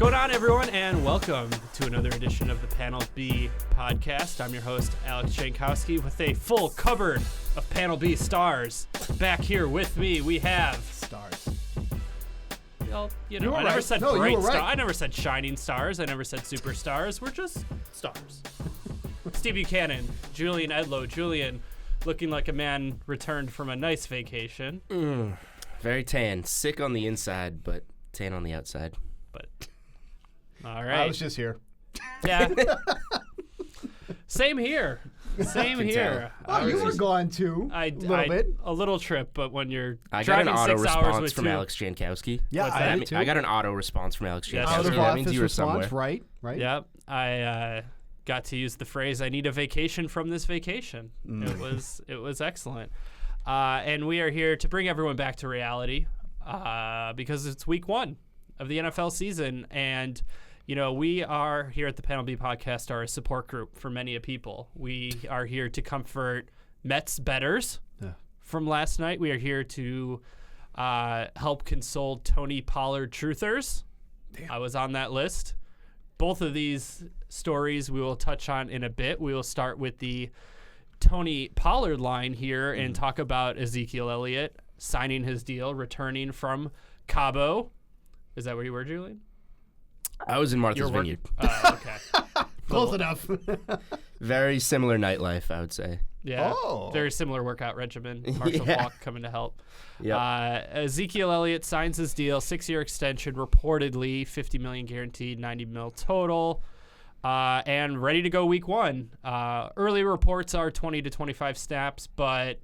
What's going on, everyone, and welcome to another edition of the Panel B podcast. I'm your host, Alex Jankowski, with a full cupboard of Panel B stars. Back here with me, we have stars. Well, you know, I never said no, bright right. stars. I never said shining stars. I never said superstars. We're just stars. Steve Buchanan, Julian Edlow. Julian, looking like a man returned from a nice vacation. Very tan. Sick on the inside, but tan on the outside. But all right. I was just here. Yeah. Same here. Same here. Oh, you were gone too. A little bit. A little trip, but when you're I got an driving auto 6 hours response with from you, Alex Jankowski. Yeah, What's I that? did too. I got an auto response from Alex Yes, Jankowski. sir. That means you were response, somewhere. right? Yep. I got to use the phrase "I need a vacation from this vacation." It was excellent. And we are here to bring everyone back to reality because it's week 1 of the NFL season, and you know, we are here at the Panel B podcast are a support group for many people. We are here to comfort Mets bettors from last night. We are here to help console Tony Pollard truthers. Damn. I was on that list. Both of these stories we will touch on in a bit. We will start with the Tony Pollard line here and talk about Ezekiel Elliott signing his deal, returning from Cabo. Is that where you were, Julian? I was in Martha's Vineyard. Okay. Close enough. Very similar nightlife, I would say. Yeah. Oh. Very similar workout regimen. Marshall Yeah. Falk coming to help. Yep. Ezekiel Elliott signs his deal, 6-year extension, reportedly $50 million guaranteed, $90 million total, and ready to go week 1. Early reports are 20 to 25 snaps, but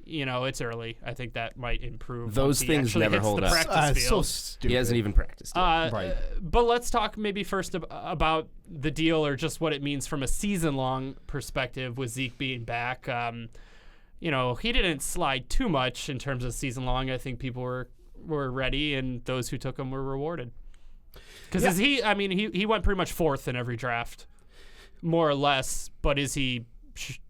you know, it's early. I think that might improve. Those things never hold up. It's so stupid. He hasn't even practiced yet. Right. But let's talk maybe first about the deal, or just what it means from a season-long perspective with Zeke being back. You know, he didn't slide too much in terms of season-long. I think people were ready, and those who took him were rewarded. Because he went pretty much 4th in every draft, more or less. But is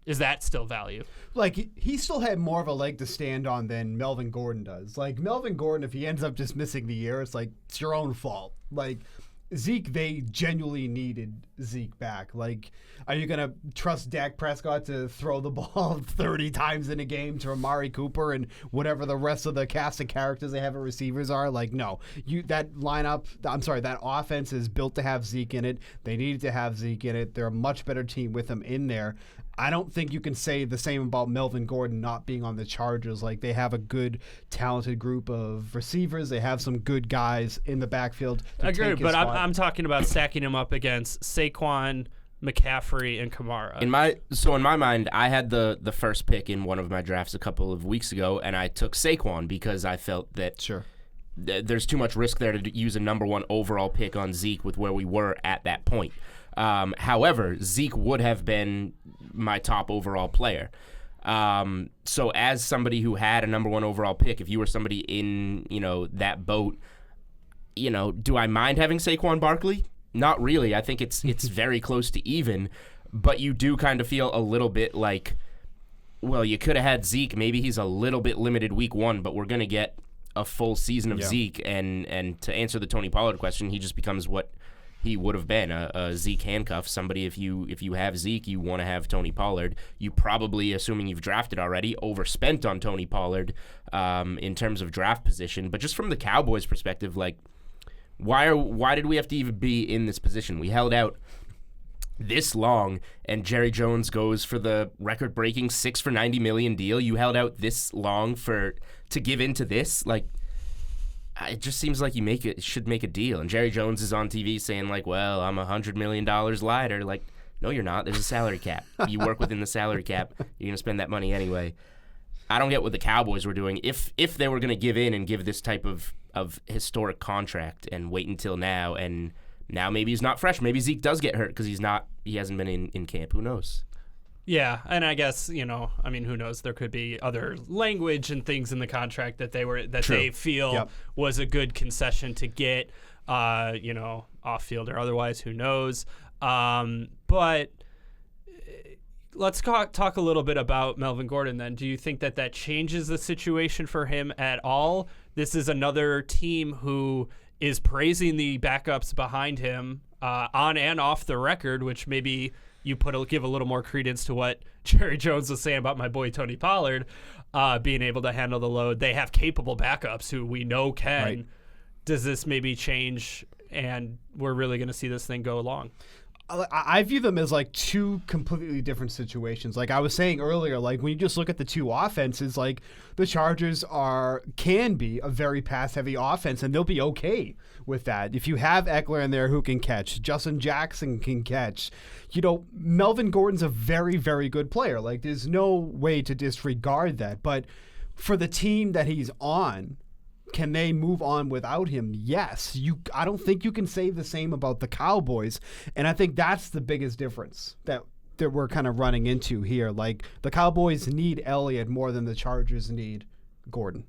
that still value? Like, he still had more of a leg to stand on than Melvin Gordon does. Like, Melvin Gordon, if he ends up just missing the year, it's like, it's your own fault. Like, Zeke, they genuinely needed Zeke back. Like, are you going to trust Dak Prescott to throw the ball 30 times in a game to Amari Cooper and whatever the rest of the cast of characters they have at receivers are? Like, no. That offense is built to have Zeke in it. They needed to have Zeke in it. They're a much better team with him in there. I don't think you can say the same about Melvin Gordon not being on the Chargers. Like, they have a good, talented group of receivers. They have some good guys in the backfield. Agreed, but I'm talking about stacking him up against Saquon, McCaffrey, and Kamara. In my mind, I had the first pick in one of my drafts a couple of weeks ago, and I took Saquon because I felt that there's too much risk there to use a number 1 overall pick on Zeke with where we were at that point. However, Zeke would have been my top overall player. So as somebody who had a number 1 overall pick, if you were somebody in, that boat, do I mind having Saquon Barkley? Not really. I think it's very close to even, but you do kind of feel a little bit like, well, you could have had Zeke. Maybe he's a little bit limited week 1, but we're going to get a full season of Zeke. And to answer the Tony Pollard question, he just becomes what he would have been, a Zeke handcuff. Somebody, if you have Zeke, you want to have Tony Pollard. You probably, assuming you've drafted already, overspent on Tony Pollard in terms of draft position. But just from the Cowboys' perspective, like, why did we have to even be in this position? We held out this long, and Jerry Jones goes for the record-breaking 6 for $90 million deal. You held out this long to give into this, like. It just seems like you should make a deal. And Jerry Jones is on TV saying, like, well, I'm $100 million lighter. Like, no, you're not. There's a salary cap. You work within the salary cap. You're going to spend that money anyway. I don't get what the Cowboys were doing. If they were going to give in and give this type of historic contract and wait until now, and now maybe he's not fresh. Maybe Zeke does get hurt because he hasn't been in camp. Who knows? Yeah, and I guess, who knows? There could be other language and things in the contract that they feel was a good concession to get, off field or otherwise. Who knows? But let's talk a little bit about Melvin Gordon then. Do you think that changes the situation for him at all? This is another team who is praising the backups behind him on and off the record, which maybe you give a little more credence to what Jerry Jones was saying about my boy Tony Pollard being able to handle the load. They have capable backups who we know can. Right. Does this maybe change, and we're really going to see this thing go along? I view them as like two completely different situations. Like I was saying earlier, like when you just look at the two offenses, like the Chargers can be a very pass-heavy offense, and they'll be okay with that. If you have Eckler in there who can catch, Justin Jackson can catch, Melvin Gordon's a very, very good player. Like there's no way to disregard that. But for the team that he's on, can they move on without him? Yes. I don't think you can say the same about the Cowboys, and I think that's the biggest difference that we're kind of running into here. Like the Cowboys need Elliott more than the Chargers need Gordon.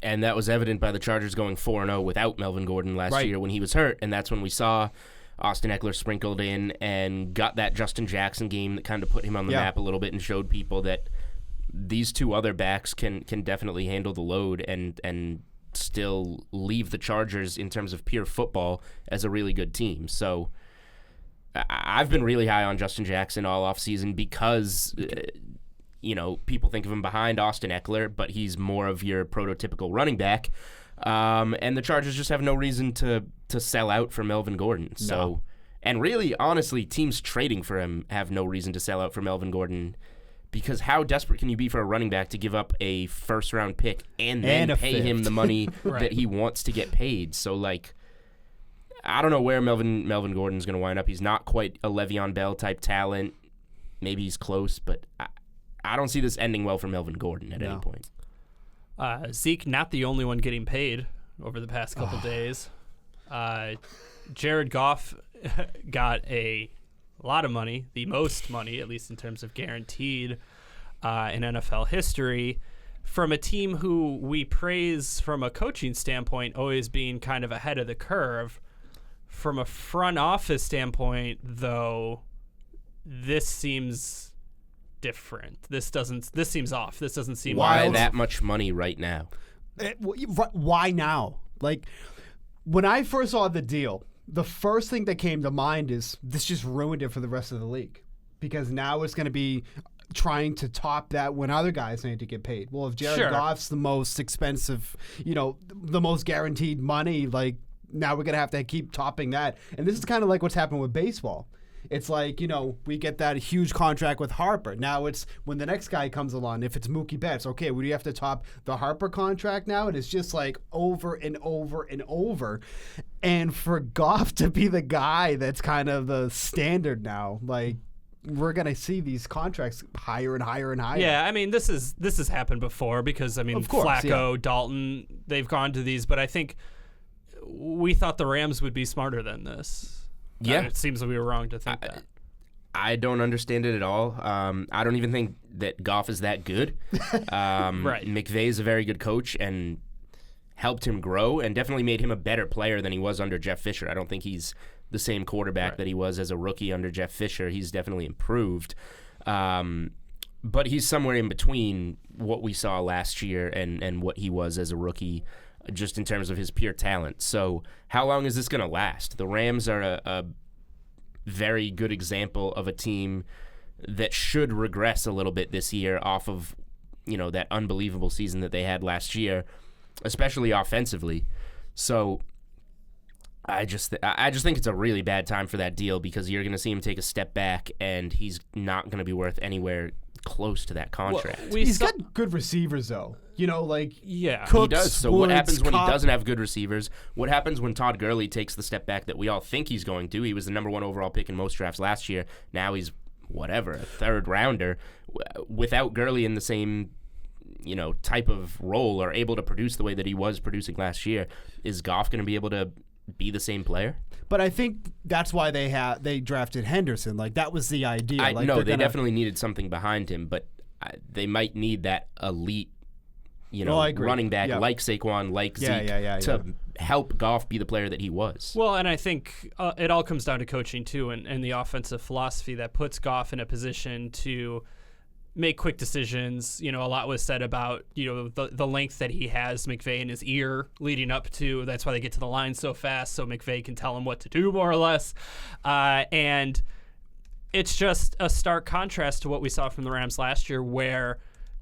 And that was evident by the Chargers going 4-0 without Melvin Gordon last year when he was hurt, and that's when we saw Austin Eckler sprinkled in and got that Justin Jackson game that kind of put him on the map a little bit and showed people that these two other backs can definitely handle the load and still leave the Chargers in terms of pure football as a really good team. So I've been really high on Justin Jackson all offseason because people think of him behind Austin Eckler, but he's more of your prototypical running back. And the Chargers just have no reason to sell out for Melvin Gordon. So no. And really, honestly, teams trading for him have no reason to sell out for Melvin Gordon, because how desperate can you be for a running back to give up a first-round pick and then pay him the money that he wants to get paid? So, like, I don't know where Melvin Gordon's going to wind up. He's not quite a Le'Veon Bell-type talent. Maybe he's close, but I don't see this ending well for Melvin Gordon at any point. Zeke, not the only one getting paid over the past couple days. Jared Goff got a lot of money, the most money, at least in terms of guaranteed in NFL history, from a team who we praise from a coaching standpoint always being kind of ahead of the curve. From a front office standpoint, though, this seems different. This seems off. This doesn't seem Why wild. That much money right now? Why now? Like, when I first saw the deal, the first thing that came to mind is this just ruined it for the rest of the league, because now it's going to be trying to top that when other guys need to get paid. Well, if Jared Goff's the most expensive, the most guaranteed money, like now we're going to have to keep topping that. And this is kind of like what's happened with baseball. It's like, we get that huge contract with Harper. Now it's when the next guy comes along, if it's Mookie Betts, okay, we have to top the Harper contract now? And it's just like over and over and over. And for Goff to be the guy that's kind of the standard now, like, we're going to see these contracts higher and higher and higher. Yeah, I mean, this has happened before because, of course, Flacco, Dalton, they've gone to these. But I think we thought the Rams would be smarter than this. Yeah. It seems that we were wrong to think that. I don't understand it at all. I don't even think that Goff is that good. Right. McVay is a very good coach and helped him grow and definitely made him a better player than he was under Jeff Fisher. I don't think he's the same quarterback that he was as a rookie under Jeff Fisher. He's definitely improved. But he's somewhere in between what we saw last year and what he was as a rookie, just in terms of his pure talent. So how long is this going to last? The Rams are a very good example of a team that should regress a little bit this year off of, that unbelievable season that they had last year, especially offensively. So I just think it's a really bad time for that deal, because you're going to see him take a step back and he's not going to be worth anywhere close to that contract. Well, he's got good receivers, though. Cooks, he does. So what happens when he doesn't have good receivers? What happens when Todd Gurley takes the step back that we all think he's going to? He was the number 1 overall pick in most drafts last year. Now he's a third rounder. Without Gurley in the same type of role or able to produce the way that he was producing last year, is Goff going to be able to be the same player? But I think that's why they drafted Henderson. Like, that was the idea. They definitely needed something behind him, but they might need that elite, running back like Saquon, like Zeke, to help Goff be the player that he was. Well, and I think it all comes down to coaching too, and the offensive philosophy that puts Goff in a position to make quick decisions. A lot was said about, the length that he has, McVay, in his ear leading up to. That's why they get to the line so fast, so McVay can tell him what to do, more or less. And it's just a stark contrast to what we saw from the Rams last year, where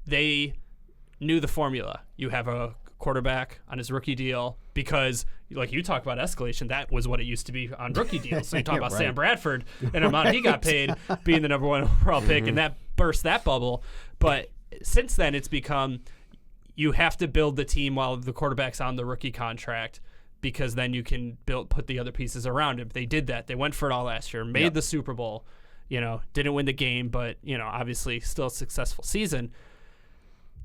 they knew the formula. You have a quarterback on his rookie deal, because like you talk about escalation, that was what it used to be on rookie deals. So you talk about right. Sam Bradford and the amount he got paid being the number one overall pick, and that burst that bubble. But since then, it's become, you have to build the team while the quarterback's on the rookie contract, because then you can put the other pieces around him. They did that. They went for it all last year, made the Super Bowl, didn't win the game, but obviously still a successful season.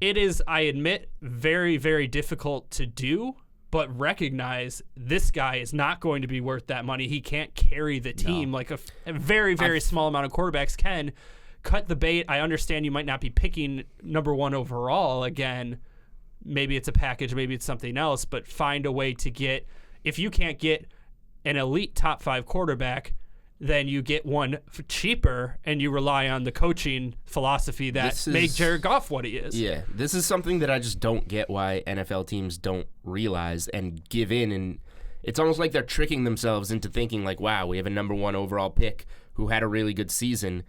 It is, I admit, very, very difficult to do, but recognize this guy is not going to be worth that money. He can't carry the team like a very, very small amount of quarterbacks can. Cut the bait. I understand you might not be picking number one overall again. Maybe it's a package, maybe it's something else, but find a way to get, if you can't get an elite top 5 quarterback, then you get one cheaper, and you rely on the coaching philosophy that made Jared Goff what he is. Yeah, this is something that I just don't get why NFL teams don't realize and give in. And it's almost like they're tricking themselves into thinking like, wow, we have a number 1 overall pick who had a really good season.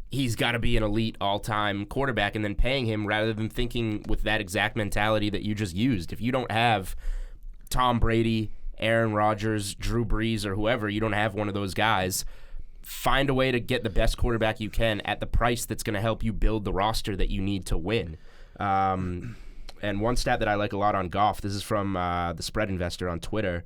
He's got to be an elite all-time quarterback, and then paying him, rather than thinking with that exact mentality that you just used. If you don't have Tom Brady, Aaron Rodgers, Drew Brees, or whoever, you don't have one of those guys, find a way to get the best quarterback you can at the price that's going to help you build the roster that you need to win. And one stat that I like a lot on Goff, this is from the Spread Investor on Twitter.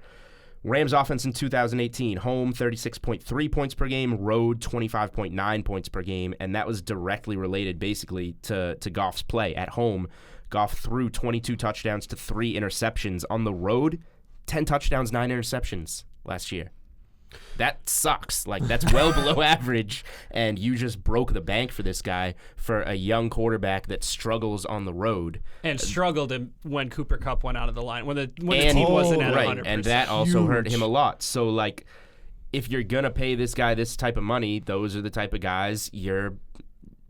Rams offense in 2018, home 36.3 points per game, road 25.9 points per game, and that was directly related basically to Goff's play. At home, Goff threw 22 touchdowns to 3 interceptions. On the road, 10 touchdowns, 9 interceptions last year. That sucks. Like, that's well below average, and you just broke the bank for this guy for a young quarterback that struggles on the road. And struggled when Cooper Kupp went out of the line, when the team wasn't at 100%. And that also hurt him a lot. So, like, if you're going to pay this guy this type of money, those are the type of guys, you're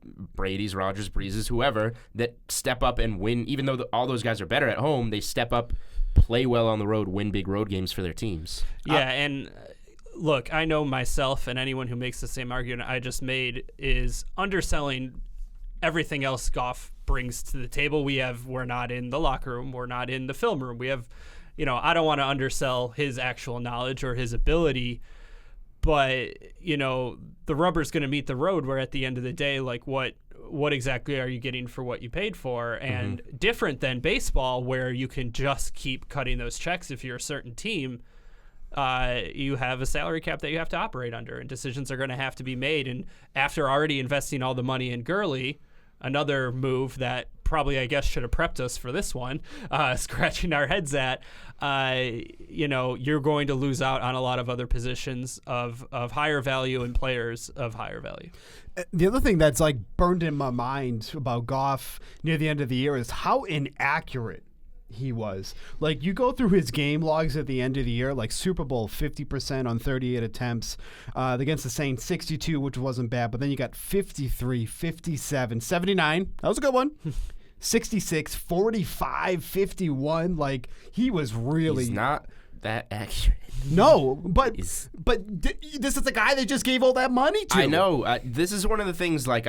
Brady's, Rodgers, Breezes, whoever, that step up and win. Even though all those guys are better at home, they step up, play well on the road, win big road games for their teams. Yeah, and look, I know myself, and anyone who makes the same argument I just made is underselling everything else Goff brings to the table. We're not in the locker room. We're not in the film room. We have, I don't want to undersell his actual knowledge or his ability, but, the rubber's going to meet the road, where at the end of the day, like, what exactly are you getting for what you paid for? And different than baseball, where you can just keep cutting those checks if you're a certain team. You have a salary cap that you have to operate under, and decisions are going to have to be made. And after already investing all the money in Gurley, another move that probably, I guess, should have prepped us for this one, scratching our heads at, you're going to lose out on a lot of other positions of higher value and players of higher value. The other thing that's like burned in my mind about Goff near the end of the year is how inaccurate he was. Like, you go through his game logs at the end of the year, like Super Bowl 50% on 38 attempts, against the Saints 62, which wasn't bad, but then you got 53, 57, 79, that was a good one, 66, 45, 51, like, he was really... He's not that accurate. No, but this is the guy they just gave all that money to. I know. This is one of the things, like,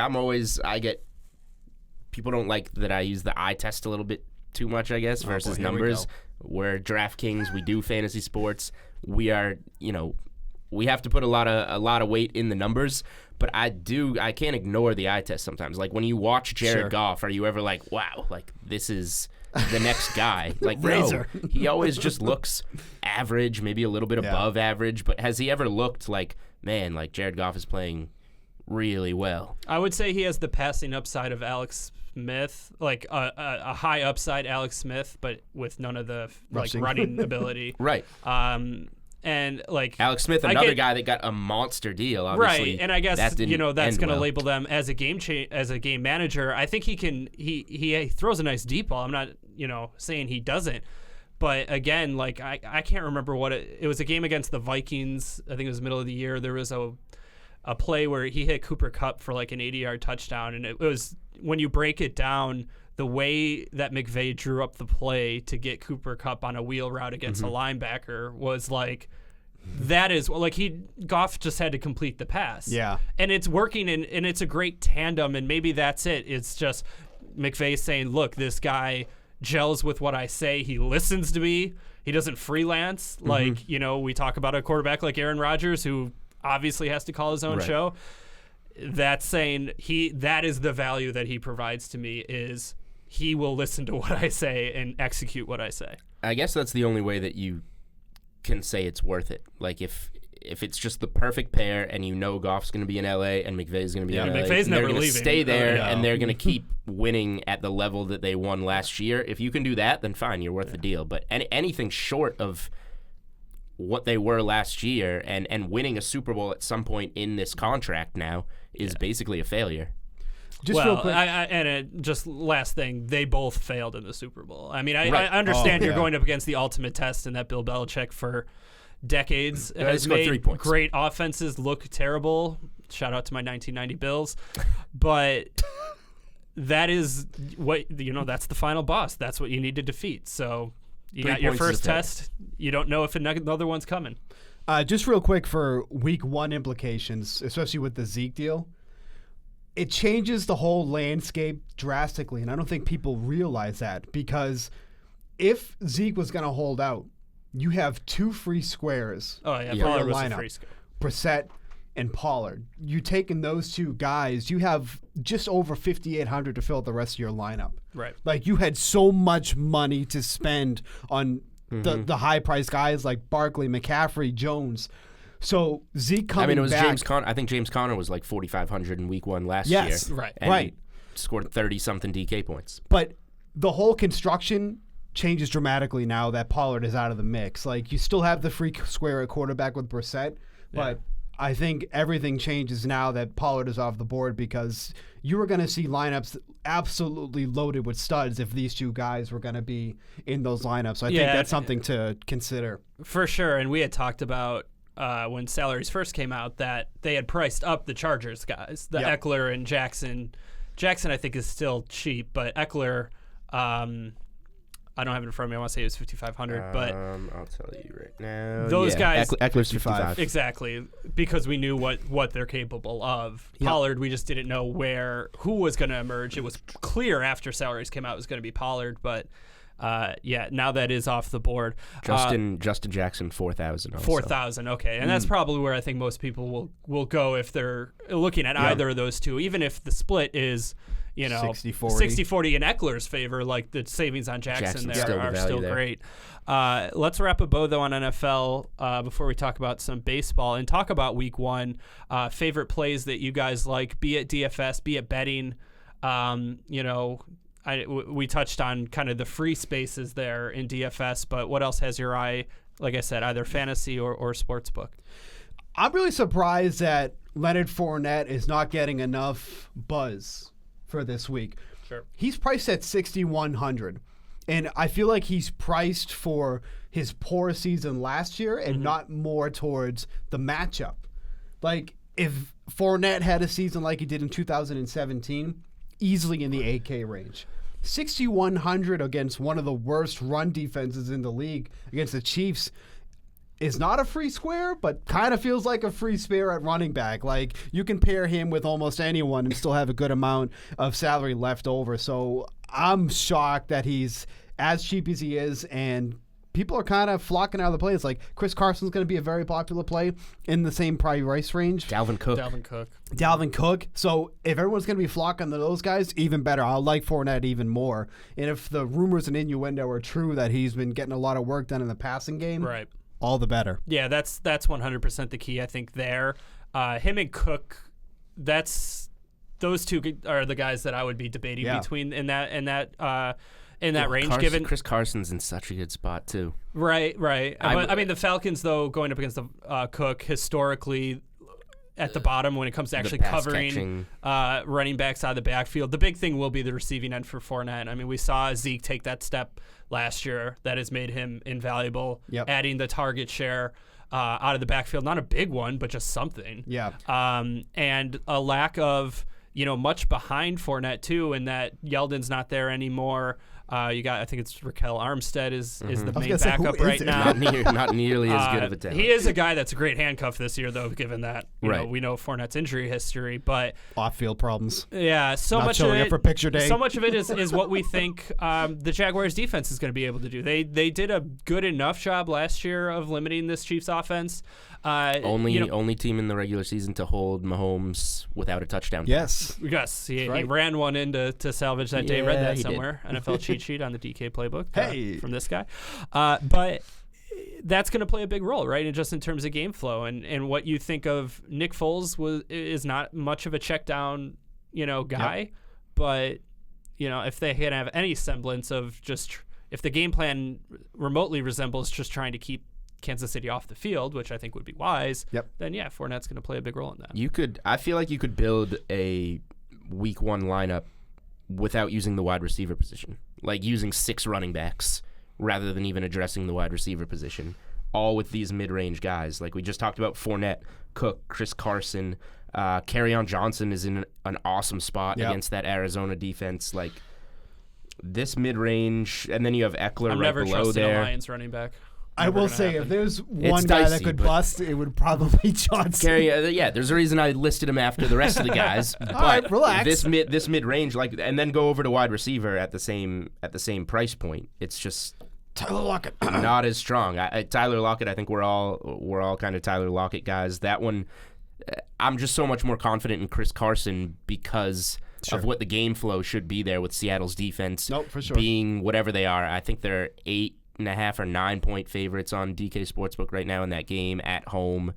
people don't like that I use the eye test a little bit too much, I guess, versus numbers. We're DraftKings, we do fantasy sports. We are, we have to put a lot of weight in the numbers, but I can't ignore the eye test sometimes. Like, when you watch Jared Goff, are you ever like, wow, like, this is the next guy? Like, no, he always just looks average, maybe a little bit above average, but has he ever looked like, man, like, Jared Goff is playing really well? I would say he has the passing upside of Alex Smith, like a high upside Alex Smith, but with none of the running ability. Right. And like Alex Smith, another guy that got a monster deal, obviously. Right. And I guess that's going to label them as a game manager. I think he throws a nice deep ball. I'm not saying he doesn't. But again, like I can't remember what it was. A game against the Vikings. I think it was middle of the year. There was a play where he hit Cooper Kupp for like an 80-yard touchdown, and it was when you break it down, the way that McVay drew up the play to get Cooper Kupp on a wheel route against a linebacker was like, that is like Goff just had to complete the pass. Yeah. And it's working, and it's a great tandem, and maybe that's it. It's just McVay saying, look, this guy gels with what I say. He listens to me. He doesn't freelance. Like, we talk about a quarterback like Aaron Rodgers who obviously has to call his own show. That's saying that is the value that he provides to me, is he will listen to what I say and execute what I say. I guess that's the only way that you can say it's worth it. Like if it's just the perfect pair and Goff's going to be in LA and McVay's going to be in LA, McVay's never leaving. Stay there and they're going to keep winning at the level that they won last year. If you can do that, then fine, you're worth the deal. But anything short of what they were last year and winning a Super Bowl at some point in this contract now is basically a failure. Just real quick. Just last thing, they both failed in the Super Bowl. I mean, I understand you're going up against the ultimate test, and that Bill Belichick for decades has made great offenses look terrible. Shout out to my 1990 Bills. But that is what, that's the final boss. That's what you need to defeat. So you got your first test. You don't know if another one's coming. Just real quick for week 1 implications, especially with the Zeke deal. It changes the whole landscape drastically, and I don't think people realize that, because if Zeke was going to hold out, you have 2 free squares for your your lineup, Brissett and Pollard. You taking those 2 guys, you have just over $5,800 to fill the rest of your lineup. Right. Like, you had so much money to spend on the high-priced guys like Barkley, McCaffrey, Jones. So Zeke coming back. I mean, it was James Conner. I think James Conner was like 4,500 in week 1 last year. Yes, right. And he scored 30-something DK points. But the whole construction changes dramatically now that Pollard is out of the mix. Like, you still have the free square at quarterback with Brissett, but I think everything changes now that Pollard is off the board, because you were going to see lineups absolutely loaded with studs if these 2 guys were going to be in those lineups. So I think that's something to consider. For sure, and we had talked about when salaries first came out that they had priced up the Chargers guys, the Eckler and Jackson. Jackson, I think, is still cheap, but Eckler, I don't have it in front of me. I want to say it was $5,500, but I'll tell you right now. Those guys, Eckler's 55. Exactly, because we knew what they're capable of. Pollard, we just didn't know who was going to emerge. It was clear after salaries came out it was going to be Pollard, but now that is off the board. Justin Jackson, 4,000. 4,000, okay, and that's probably where I think most people will go if they're looking at either of those 2, even if the split is 60-40 in Eckler's favor. Like, the savings on Jackson there are still great. Let's wrap a bow though on NFL before we talk about some baseball and talk about week 1. Favorite plays that you guys like, be it DFS, be it betting. We touched on kind of the free spaces there in DFS, but what else has your eye? Like I said, either fantasy or sportsbook. I'm really surprised that Leonard Fournette is not getting enough buzz for this week. Sure. He's priced at $6,100, and I feel like he's priced for his poor season last year and not more towards the matchup. Like, if Fournette had a season like he did in 2017, easily in the 8K range. 6,100 against one of the worst run defenses in the league against the Chiefs is not a free square, but kind of feels like a free spare at running back. Like, you can pair him with almost anyone and still have a good amount of salary left over. So I'm shocked that he's as cheap as he is, and people are kind of flocking out of the plays. Like, Chris Carson's going to be a very popular play in the same price range. Dalvin Cook. So if everyone's going to be flocking to those guys, even better. I like Fournette even more. And if the rumors and innuendo are true that he's been getting a lot of work done in the passing game, right, all the better. Yeah, that's 100% the key, I think, there. Him and Cook, those 2 are the guys that I would be debating between in that range. Given Chris Carson's in such a good spot too. Right. I mean, the Falcons, though, going up against the Cook, historically at the bottom when it comes to actually covering running backs out of the backfield. The big thing will be the receiving end for Fournette. I mean, we saw Zeke take that step last year that has made him invaluable, adding the target share out of the backfield. Not a big one, but just something. Yeah. And a lack of much behind Fournette too, in that Yeldon's not there anymore. You got, I think it's Raquel Armstead is the main backup right now. Not nearly as good of a talent. He is a guy that's a great handcuff this year, though, given that we know Fournette's injury history. But off-field problems. Yeah, not much of it for picture day. So much of it is what we think the Jaguars' defense is going to be able to do. They did a good enough job last year of limiting this Chiefs offense. Only team in the regular season to hold Mahomes without a touchdown. Yes, he ran one in to salvage that day. Read that somewhere. NFL cheat sheet on the DK playbook from this guy. But that's going to play a big role, right? And just in terms of game flow and what you think of Nick Foles is not much of a check down, guy. Yep. But if they can have any semblance of if the game plan remotely resembles just trying to keep Kansas City off the field, which I think would be wise, then Fournette's going to play a big role in that. I feel like you could build a week 1 lineup without using the wide receiver position, like using 6 running backs rather than even addressing the wide receiver position, all with these mid-range guys. Like we just talked about Fournette, Cook, Chris Carson, Kerryon Johnson is in an awesome spot against that Arizona defense. Like this mid-range, and then you have Eckler I'm right never below trusting there. a Lions running back. I will say, if there's one guy that could bust, it would probably be Johnson. There's a reason I listed him after the rest of the guys. But all right, relax. This mid range, and then go over to wide receiver at the same price point. It's just Tyler Lockett not as strong. Tyler Lockett, I think we're all kind of Tyler Lockett guys. That one, I'm just so much more confident in Chris Carson because of what the game flow should be there with Seattle's defense for sure. being whatever they are. I think they're 8.5 or 9-point favorites on DK Sportsbook right now in that game at home.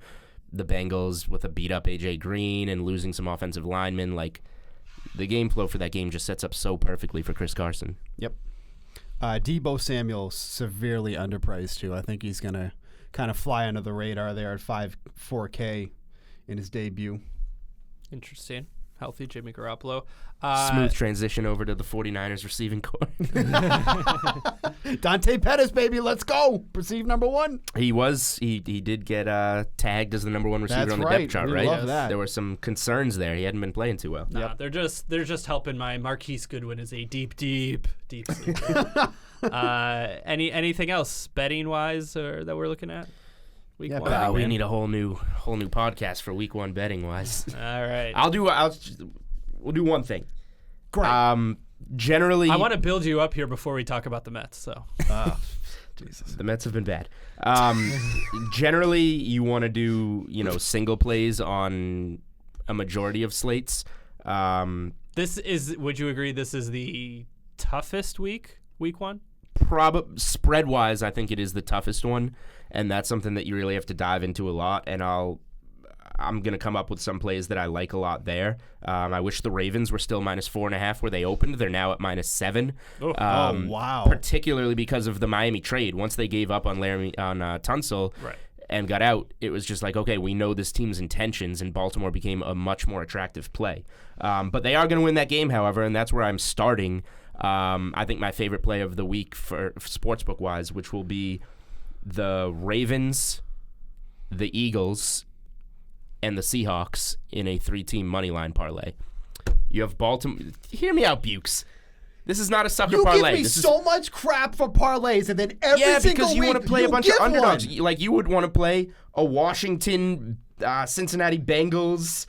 The Bengals with a beat-up AJ Green and losing some offensive linemen. Like, the game flow for that game just sets up so perfectly for Chris Carson. Yep. Deebo Samuel severely underpriced, too. I think he's going to kind of fly under the radar there at $4K in his debut. Interesting. Healthy Jimmy Garoppolo. Smooth transition over to the 49ers receiving corps. Dante Pettis, baby, let's go. Perceived number 1. He did get tagged as the number 1 receiver on the depth chart, right? Love that. There were some concerns there. He hadn't been playing too well. Nah, they're just helping my Marquise Goodwin is a deep sleeper. Anything else betting wise that we're looking at? Week 1. We need a whole new podcast for week 1 betting wise. All right. We'll do one thing. Great. Generally, I want to build you up here before we talk about the Mets. So, Jesus, the Mets have been bad. Generally, you want to do single plays on a majority of slates. Would you agree? This is the toughest week 1. Spread wise, I think it is the toughest one, and that's something that you really have to dive into a lot. And I'm going to come up with some plays that I like a lot there. I wish the Ravens were still -4.5 where they opened. They're now at -7. Wow. Particularly because of the Miami trade. Once they gave up on Tunsil and got out, it was just like, okay, we know this team's intentions, and Baltimore became a much more attractive play. But they are going to win that game, however, and that's where I'm starting. I think my favorite play of the week for sportsbook-wise, which will be the Ravens, the Eagles, and the Seahawks in a 3-team moneyline parlay. You have Baltimore. Hear me out, Bukes. This is not a sucker parlay. You give me so much crap for parlays, and then every single week because you want to play a bunch of underdogs. One. Like you would want to play a Washington, Cincinnati Bengals,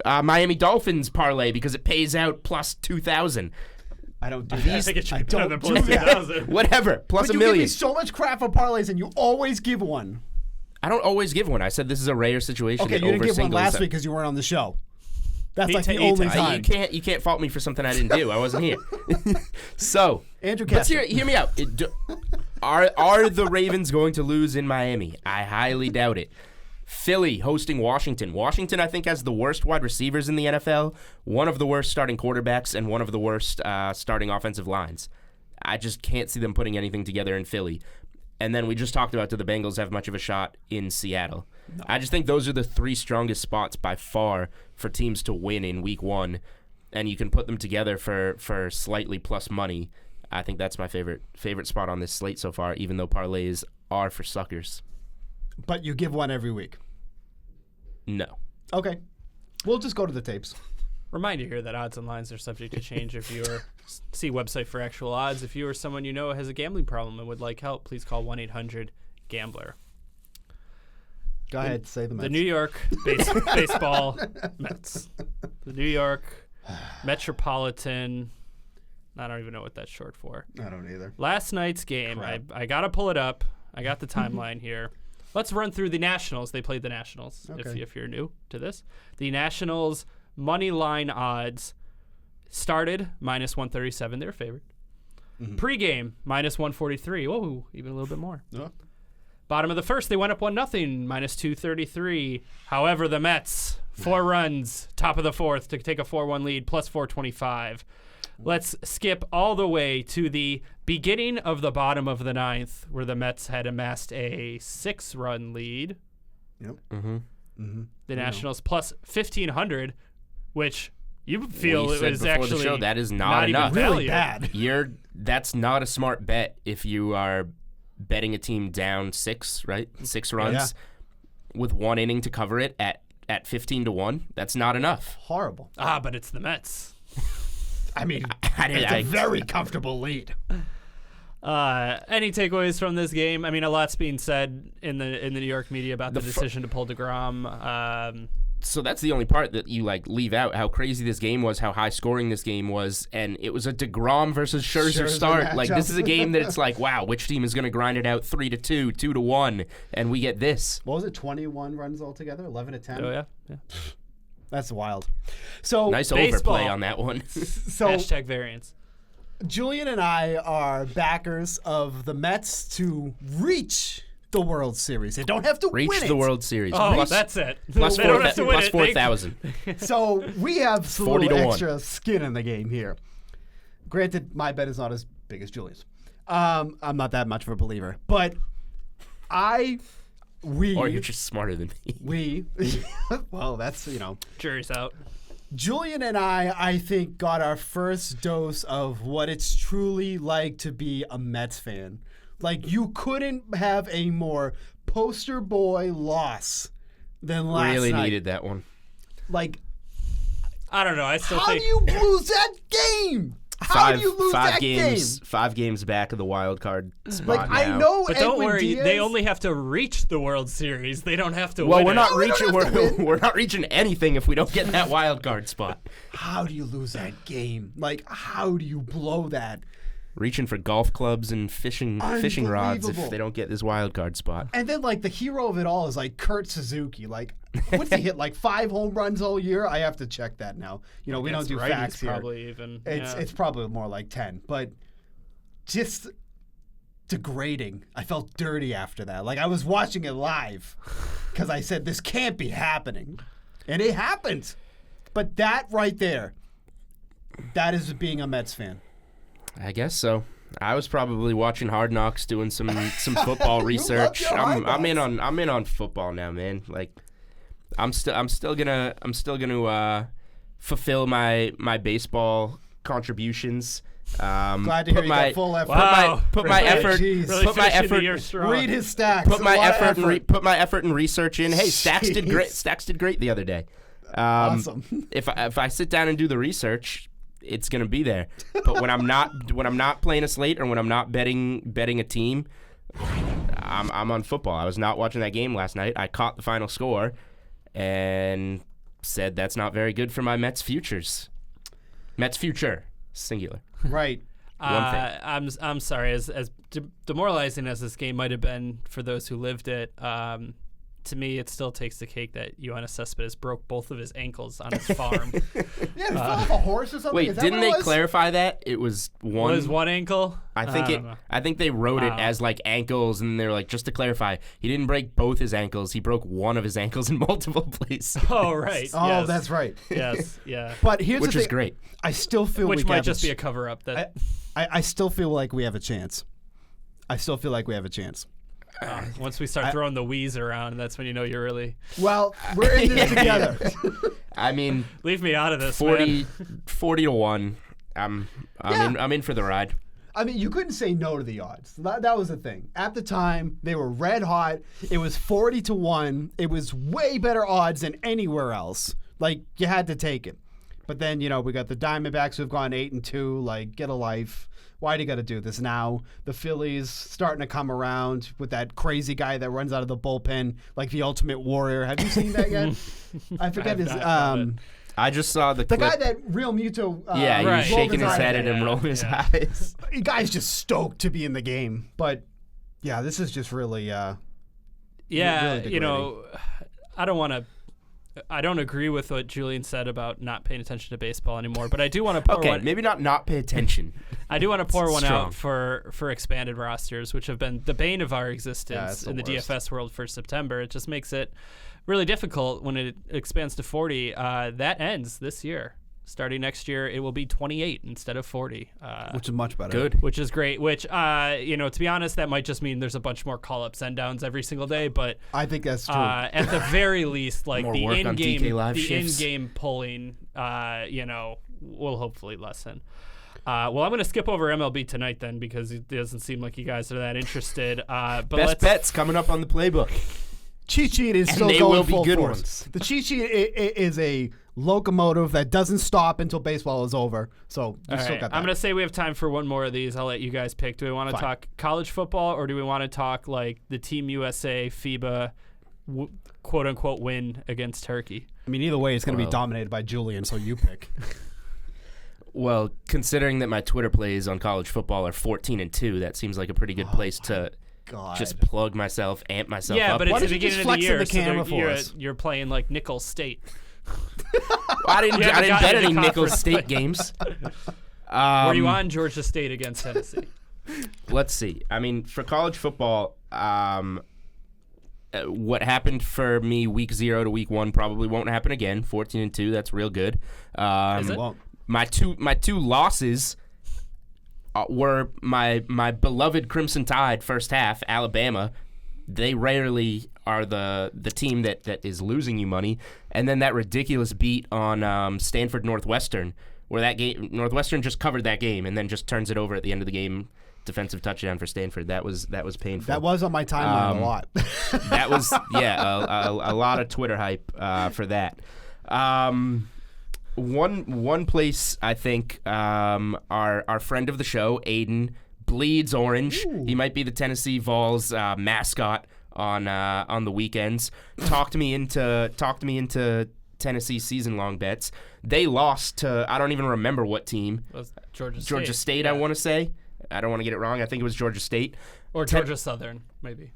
Miami Dolphins parlay because it pays out plus 2,000. I don't do that. I think it should be better than plus 2,000. Whatever, plus but $1 million. You give me so much crap for parlays, and you always give one. I don't always give one. I said this is a rare situation. Okay, you didn't give one last week because you weren't on the show. That's like the only time. You can't fault me for something I didn't do. I wasn't here. So, Andrew Kessler. Hear me out. Are the Ravens going to lose in Miami? I highly doubt it. Philly hosting Washington. Washington, I think, has the worst wide receivers in the NFL, one of the worst starting quarterbacks, and one of the worst starting offensive lines. I just can't see them putting anything together in Philly. And then we just talked about, do the Bengals have much of a shot in Seattle? No. I just think those are the 3 strongest spots by far for teams to win in week 1, and you can put them together for slightly plus money. I think that's my favorite spot on this slate so far, even though parlays are for suckers. But you give one every week? No. Okay. We'll just go to the tapes. Reminder here that odds and lines are subject to change. If you're see website for actual odds. If you or someone you know has a gambling problem and would like help, please call 1-800-GAMBLER. Go ahead, say the Mets. The New York baseball Mets. The New York Metropolitan. I don't even know what that's short for. I don't either. Last night's game, I got to pull it up. I got the timeline here. Let's run through the Nationals. They played the Nationals, if you're new to this. The Nationals money line odds started -137. They were favored. Pre-game, -143. Whoa, even a little bit more. Yeah. Bottom of the first, they went up 1-0, -233. However, the Mets, 4 runs, top of the fourth to take a 4-1 lead, +425. Let's skip all the way to the beginning of the bottom of the ninth, where the Mets had amassed a 6-run lead. Yep. The Nationals plus 1,500, which you feel it was before actually the show, that is not enough. Even really bad. That's not a smart bet if you are betting a team down 6, right? 6 runs with 1 inning to cover it at 15-1. That's not enough. Horrible. But it's the Mets. I mean, it's a very comfortable lead. Any takeaways from this game? I mean, a lot's being said in the New York media about the decision to pull DeGrom. So that's the only part that you leave out, how crazy this game was, how high scoring this game was, and it was a DeGrom versus Scherzer start. This is a game that it's wow, which team is going to grind it out 3-2, 2-1, and we get this. What was it, 21 runs altogether, 11-10? Oh, yeah. That's wild. So nice baseball. overplay on that one. So hashtag variance. Julian and I are backers of the Mets to reach the World Series. They don't have to reach win the World Series. That's it. Plus they don't have to win plus 4,000. So we have some 40 little to 1. extra skin in the game here. Granted, my bet is not as big as Julian's. I'm not that much of a believer, but or you're just smarter than me. Well, that's, Jury's out. Julian and I think, got our first dose of what it's truly like to be a Mets fan. You couldn't have a more poster boy loss than last night. Really needed that one. I don't know. I still how think. do you lose that game? How do you lose that game? 5 games back of the wild card spot now. I know, But Edwin don't worry, Diaz, they only have to reach the World Series. They don't have to Well, win we're it. not No, we don't reaching. have to win. We're not reaching anything if we don't get that wild card spot. How do you lose that game? How do you blow that? Reaching for golf clubs and fishing rods if Unbelievable. they don't get this wild card spot. And then, the hero of it all is, Kurt Suzuki. What's he hit, 5 home runs all year? I have to check that now. We don't do facts here. Probably even. It's probably more like 10. But just degrading. I felt dirty after that. I was watching it live because I said, this can't be happening. And it happened. But that right there, that is being a Mets fan. I guess so. I was probably watching Hard Knocks, doing some football research. your Hard I'm in on football now, man. I'm still gonna fulfill my baseball contributions. Glad to hear you got full effort. Put my effort. Really Put my finishing the effort. year strong. Read his stacks. Put my A lot of effort. Put my effort and research in. Hey, Stacks did great. Stacks did great the other day. Awesome. If I sit down and do the research, it's gonna be there. But when I'm not playing a slate or when I'm not betting a team, I'm on football. I was not watching that game last night. I caught the final score and said that's not very good for my Mets futures. Mets future, singular. Right. One thing. I'm sorry. As demoralizing as this game might have been for those who lived it, to me, it still takes the cake that Yoenis Cespedes broke both of his ankles on his farm. Yeah, he fell off a horse or something. Wait, Is that didn't what it they was? clarify that it was one? Was one ankle? I think they wrote it as ankles, and they're just to clarify, he didn't break both his ankles. He broke one of his ankles in multiple places. Oh, right. Oh, yes. that's right. Yes, yeah. But here's Which the is thing. great. I still feel Which we might have just be a cover-up. That I still feel like we have a chance. I still feel like we have a chance. once we start throwing the wheeze around, that's when you know you're really. Well, we're in this together. I mean, leave me out of this. 40 to 1. I'm in for the ride. I mean, you couldn't say no to the odds. That was the thing. At the time, they were red hot. It was 40 to 1. It was way better odds than anywhere else. You had to take it. But then, we got the Diamondbacks who've gone 8-2. Like, get a life. Why do you got to do this now? The Phillies starting to come around with that crazy guy that runs out of the bullpen like the Ultimate Warrior. Have you seen that yet? I forget his. I just saw the clip. Guy that Real Muto. Yeah, he's shaking his head at him, rolling his eyes. The guy's just stoked to be in the game. But yeah, this is just really. Really I don't agree with what Julian said about not paying attention to baseball anymore, but I do want to pour one. Maybe not pay attention. I do want to pour one out for expanded rosters, which have been the bane of our existence in the DFS world for September. It just makes it really difficult when it expands to 40. That ends this year. Starting next year, it will be 28 instead of 40. Which is much better. Good. Which is great. Which, to be honest, that might just mean there's a bunch more call-ups and downs every single day. But I think that's true. At the very least, like the in-game polling, will hopefully lessen. Well, I'm going to skip over MLB tonight then because it doesn't seem like you guys are that interested. But Best bets coming up on the playbook. Cheat sheet is still they going will be full good force. ones. The cheat sheet is a locomotive that doesn't stop until baseball is over. So you still got that. I'm going to say we have time for one more of these. I'll let you guys pick. Do we want to talk college football or do we want to talk like the Team USA FIBA quote-unquote win against Turkey? I mean, either way, it's going to be dominated by Julian, so you pick. Well, considering that my Twitter plays on college football are 14-2, that seems like a pretty good place to just plug myself, amp myself up. Yeah, but it's the beginning of the year, the camera for us? You're playing like Nicholls State. I didn't bet any Nicholls State games. Were you on Georgia State against Tennessee? Let's see. I mean, for college football, what happened for me week 0 to week 1 probably won't happen again. 14-2, that's real good. Is it? My two losses were my beloved Crimson Tide first half, Alabama. They rarely are the team that is losing you money. And then that ridiculous beat on Stanford Northwestern, where that game Northwestern just covered that game and then just turns it over at the end of the game. Defensive touchdown for Stanford. That was painful. That was on my timeline a lot. That was a lot of Twitter hype for that. One place I think our friend of the show, Aiden, bleeds orange. Ooh. He might be the Tennessee Vols mascot on the weekends. Talked me into Tennessee season-long bets. They lost to I don't even remember what team. Georgia State. Yeah. I want to say. I don't want to get it wrong. I think it was Georgia State. Or Georgia Southern, maybe.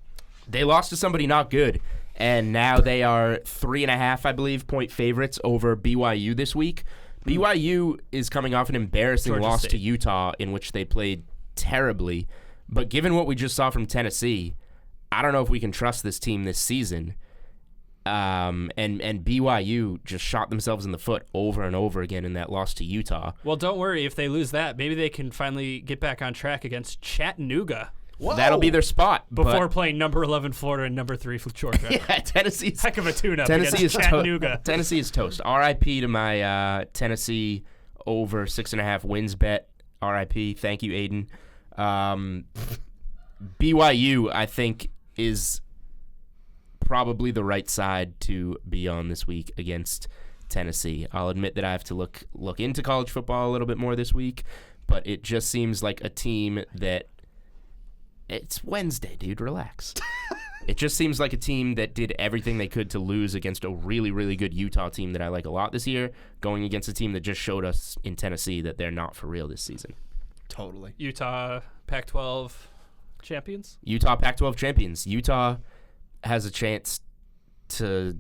They lost to somebody not good. And now they are 3.5, I believe, point favorites over BYU this week. BYU is coming off an embarrassing loss to Utah in which they played terribly. But given what we just saw from Tennessee, I don't know if we can trust this team this season. And BYU just shot themselves in the foot over and over again in that loss to Utah. Well, don't worry. If they lose that, maybe they can finally get back on track against Chattanooga. Whoa. That'll be their spot. Before playing number 11 Florida and number 3 Georgia. Yeah, Tennessee's heck of a tune-up against Chattanooga. Tennessee is toast. R.I.P. to my Tennessee over 6.5 wins bet. R.I.P. Thank you, Aiden. BYU, I think, is probably the right side to be on this week against Tennessee. I'll admit that I have to look into college football a little bit more this week, but it just seems like a team that it's Wednesday, dude. Relax. It just seems like a team that did everything they could to lose against a really, really good Utah team that I like a lot this year, going against a team that just showed us in Tennessee that they're not for real this season. Totally. Utah Pac-12 champions? Utah Pac-12 champions. Utah has a chance to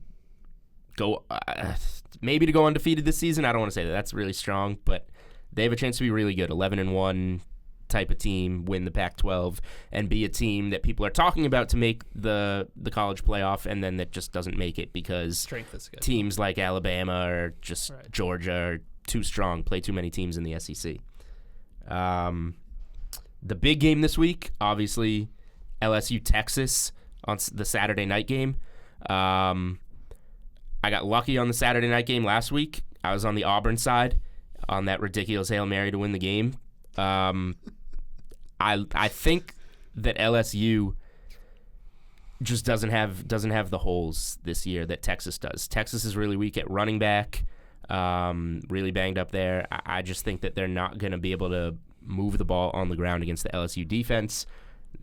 go maybe to go undefeated this season. I don't want to say that. That's really strong, but they have a chance to be really good. 11-1 type of team, win the Pac-12, and be a team that people are talking about to make the college playoff, and then that just doesn't make it because teams like Alabama or just Georgia are too strong, play too many teams in the SEC. The big game this week, obviously, LSU-Texas on the Saturday night game. I got lucky on the Saturday night game last week. I was on the Auburn side on that ridiculous Hail Mary to win the game. I think that LSU just doesn't have the holes this year that Texas does. Texas is really weak at running back. really banged up there. I just think that they're not going to be able to move the ball on the ground against the LSU defense.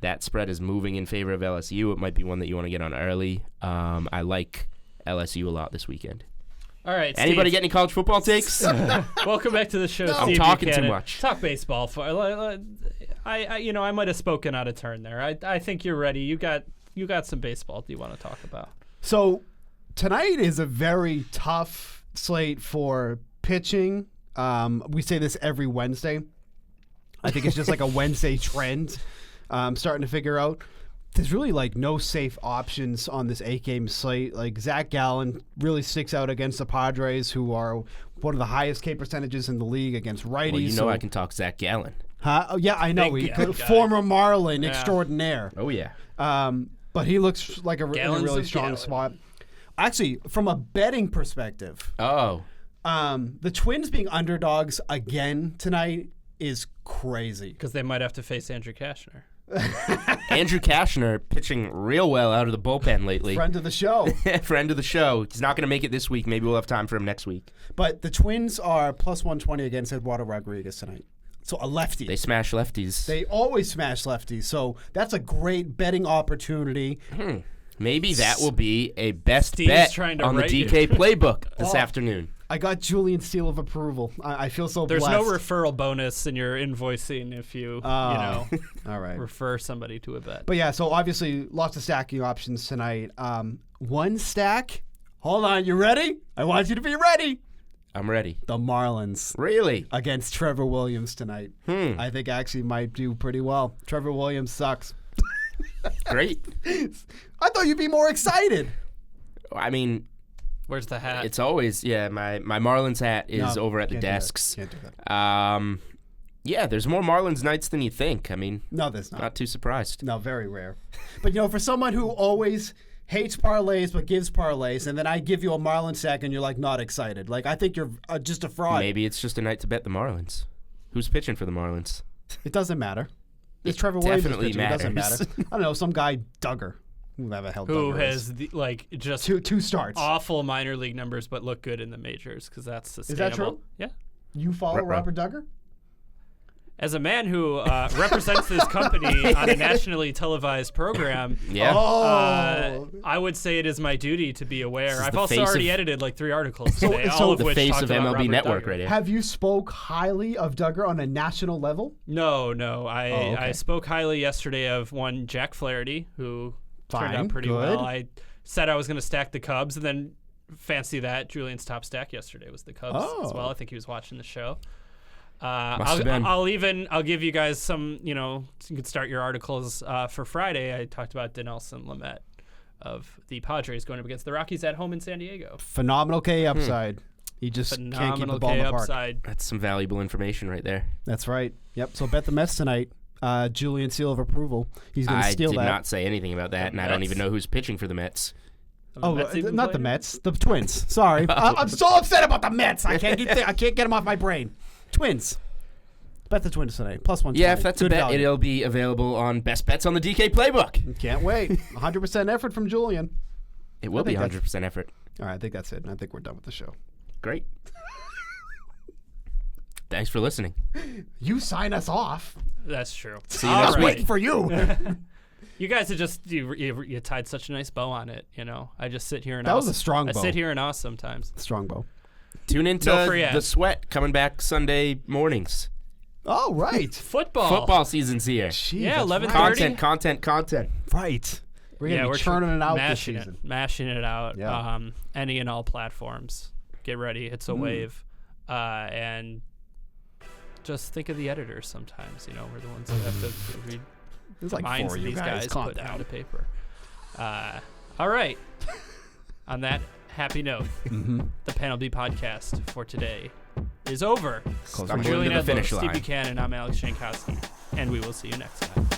That spread is moving in favor of LSU. It might be one that you want to get on early. I like LSU a lot this weekend. All right, anybody Steve. get any college football takes? Welcome back to the show, I'm Steve talking Buchanan. too much. Talk baseball. I might have spoken out of turn there. I think you're ready. You got some baseball you want to talk about. So tonight is a very tough slate for pitching. We say this every Wednesday. I think it's just like a Wednesday trend. Starting to figure out. There's really like no safe options on this 8-game slate. Like Zach Gallen really sticks out against the Padres, who are one of the highest K percentages in the league against righties. Well, I can talk Zach Gallen. Huh? Oh, yeah, I know. Former Marlin extraordinaire. Oh, yeah. But he looks like a really strong spot. Actually, from a betting perspective, the Twins being underdogs again tonight is crazy. Because they might have to face Andrew Cashner. Andrew Cashner pitching real well out of the bullpen lately. Friend of the show. Friend of the show. He's not going to make it this week. Maybe we'll have time for him next week. But the Twins are plus 120 against Eduardo Rodriguez tonight. So a lefty. They smash lefties. They always smash lefties. So that's a great betting opportunity. Maybe that will be a best Steve's bet on the DK playbook this afternoon. I got Julian's seal of approval. I feel so There's blessed. no referral bonus in your invoicing if you, all right. refer somebody to a bet. But yeah, so obviously lots of stacking options tonight. One stack. Hold on, you ready? I want you to be ready. I'm ready. The Marlins. Really? Against Trevor Williams tonight. I think actually might do pretty well. Trevor Williams sucks. Great. I thought you'd be more excited. I mean, where's the hat? It's always, my Marlins hat is over at the desks. Can't do that. Yeah, there's more Marlins nights than you think. I mean, no, there's not. Not too surprised. No, very rare. But, for someone who always hates parlays but gives parlays, and then I give you a Marlins stack and you're, not excited. I think you're just a fraud. Maybe it's just a night to bet the Marlins. Who's pitching for the Marlins? It doesn't matter. It's Trevor Williams. Definitely matters. It doesn't matter. I don't know, some guy, Duggar. Who has just two starts, awful minor league numbers, but look good in the majors because that's sustainable. Is that true? Yeah. You follow Robert Duggar? As a man who represents this company on a nationally televised program, I would say it is my duty to be aware. I've also already edited 3 articles today, all of the which face talked of about MLB Robert Network Duggar. right here. Have you spoke highly of Duggar on a national level? No. I spoke highly yesterday of one Jack Flaherty, who turned out pretty well. I said I was going to stack the Cubs, and then fancy that, Julian's top stack yesterday was the Cubs as well. I think he was watching the show. I'll give you guys some, you could start your articles for Friday. I talked about Dinelson Lamet of the Padres going up against the Rockies at home in San Diego. Phenomenal K upside. He just can't keep the ball in the park. Upside. That's some valuable information right there. That's right. Yep. So bet the Mets tonight. Julian seal of approval. He's going to steal that. I did not say anything about that, and I don't even know who's pitching for the Mets. Not the Mets. The Twins. Sorry. I'm so upset about the Mets. I can't get them off my brain. Twins. Bet the Twins tonight. Plus 120. Yeah, if that's a bet, it'll be available on Best Bets on the DK Playbook. Can't wait. 100% effort from Julian. It will be 100% effort. All right, I think that's it. I think we're done with the show. Great. Thanks for listening. You sign us off. That's true. See you next week. Waiting for you. You guys are just you tied such a nice bow on it. I just sit here and that was a strong bow. I sit here and ask sometimes. Strong bow. Tune into The Sweat coming back Sunday mornings. Oh, right. Football season's here. Jeez, yeah, 11:30. Content. Right. We're churning it out this season. Mashing it out. Yeah. Any and all platforms. Get ready. It's a wave. And just think of the editors sometimes. We're the ones that have to read the minds of these guys put down to paper. All right. On that happy note, the Panel B podcast for today is over. Stumbling Julian to the Edlow, finish Steve line. Buchanan, I'm Alex Jankowski, and we will see you next time.